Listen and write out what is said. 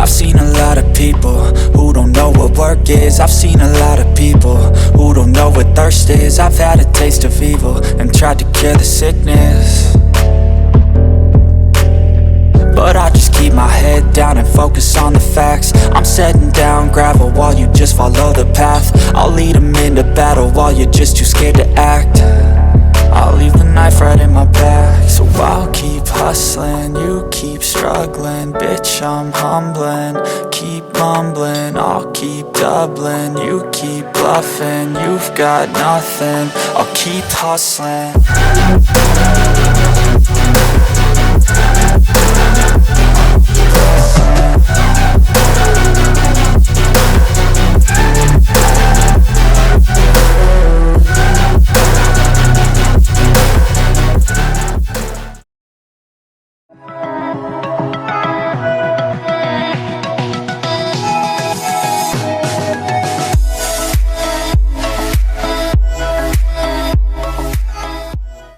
I've seen a lot of people who don't know what work is. I've seen a lot of people who don't know what thirst is. I've had a taste of evil and tried to cure the sickness, but I just keep my head down and focus on the facts. I'm setting down gravel while you just follow the path. I'll lead them into battle while you're just too scared to act. I'll leave the knife right in my back. So I'll keep hustling, you keep struggling. Bitch, I'm humbling, keep mumbling. I'll keep doubling, you keep bluffing. You've got nothing, I'll keep hustling.